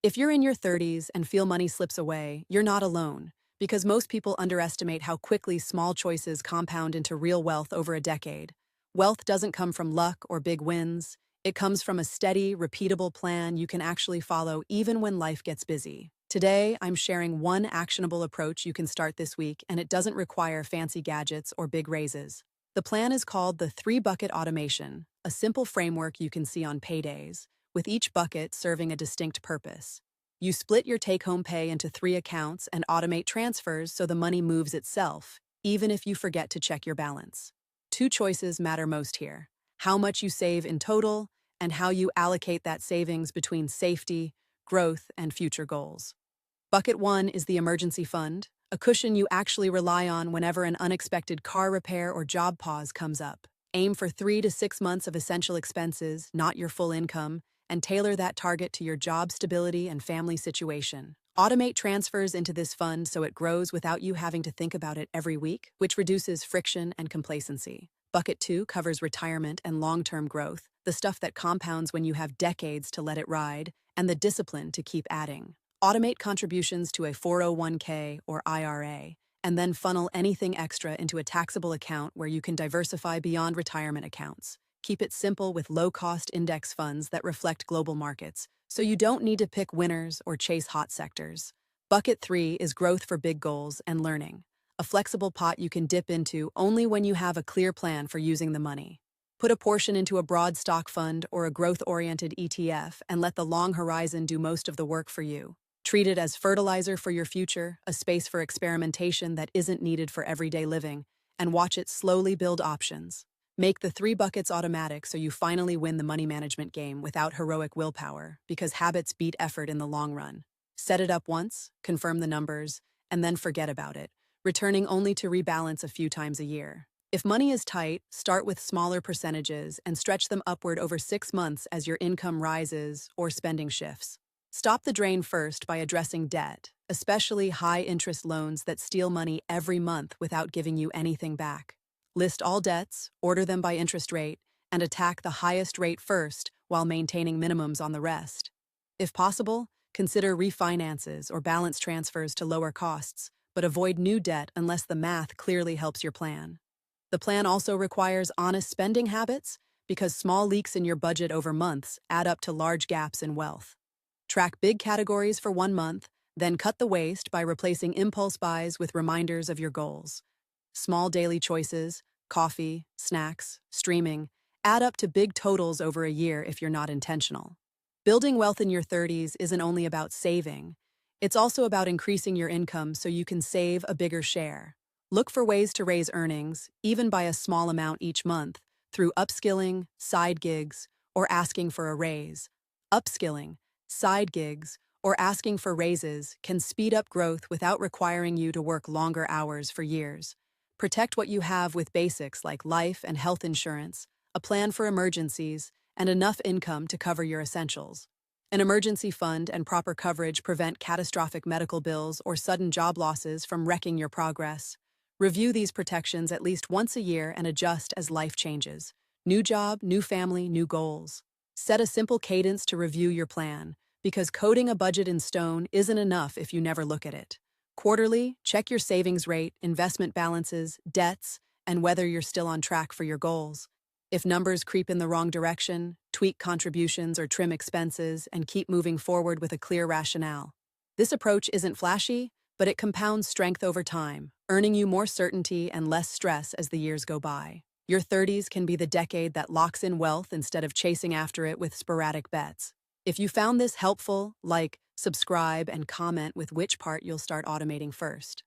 If you're in your 30s and feel money slips away, you're not alone, because most people underestimate how quickly small choices compound into real wealth over a decade. Wealth doesn't come from luck or big wins. It comes from a steady, repeatable plan you can actually follow even when life gets busy. Today, I'm sharing one actionable approach you can start this week, and it doesn't require fancy gadgets or big raises. The plan is called the three-bucket automation, a simple framework you can see on paydays, with each bucket serving a distinct purpose. You split your take-home pay into 3 accounts and automate transfers so the money moves itself, even if you forget to check your balance. 2 choices matter most here: how much you save in total and how you allocate that savings between safety, growth, and future goals. Bucket 1 is the emergency fund, a cushion you actually rely on whenever an unexpected car repair or job pause comes up. Aim for 3 to 6 months of essential expenses, not your full income, and tailor that target to your job stability and family situation. Automate transfers into this fund so it grows without you having to think about it every week, which reduces friction and complacency. Bucket 2 covers retirement and long-term growth, the stuff that compounds when you have decades to let it ride, and the discipline to keep adding. Automate contributions to a 401k or IRA, and then funnel anything extra into a taxable account where you can diversify beyond retirement accounts. Keep it simple with low-cost index funds that reflect global markets, so you don't need to pick winners or chase hot sectors. Bucket 3 is growth for big goals and learning, a flexible pot you can dip into only when you have a clear plan for using the money. Put a portion into a broad stock fund or a growth-oriented ETF and let the long horizon do most of the work for you. Treat it as fertilizer for your future, a space for experimentation that isn't needed for everyday living, and watch it slowly build options. Make the 3 buckets automatic so you finally win the money management game without heroic willpower, because habits beat effort in the long run. Set it up once, confirm the numbers, and then forget about it, returning only to rebalance a few times a year. If money is tight, start with smaller percentages and stretch them upward over 6 months as your income rises or spending shifts. Stop the drain first by addressing debt, especially high-interest loans that steal money every month without giving you anything back. List all debts, order them by interest rate, and attack the highest rate first while maintaining minimums on the rest. If possible, consider refinances or balance transfers to lower costs, but avoid new debt unless the math clearly helps your plan. The plan also requires honest spending habits, because small leaks in your budget over months add up to large gaps in wealth. Track big categories for 1 month, then cut the waste by replacing impulse buys with reminders of your goals. Small daily choices, coffee, snacks, streaming, add up to big totals over a year if you're not intentional. Building wealth in your 30s isn't only about saving, it's also about increasing your income so you can save a bigger share. Look for ways to raise earnings, even by a small amount each month, through upskilling, side gigs, or asking for a raise. Upskilling, side gigs, or asking for raises can speed up growth without requiring you to work longer hours for years. Protect what you have with basics like life and health insurance, a plan for emergencies, and enough income to cover your essentials. An emergency fund and proper coverage prevent catastrophic medical bills or sudden job losses from wrecking your progress. Review these protections at least once a year and adjust as life changes. New job, new family, new goals. Set a simple cadence to review your plan, because coding a budget in stone isn't enough if you never look at it. Quarterly, check your savings rate, investment balances, debts, and whether you're still on track for your goals. If numbers creep in the wrong direction, tweak contributions or trim expenses, and keep moving forward with a clear rationale. This approach isn't flashy, but it compounds strength over time, earning you more certainty and less stress as the years go by. Your 30s can be the decade that locks in wealth instead of chasing after it with sporadic bets. If you found this helpful, like, subscribe, and comment with which part you'll start automating first.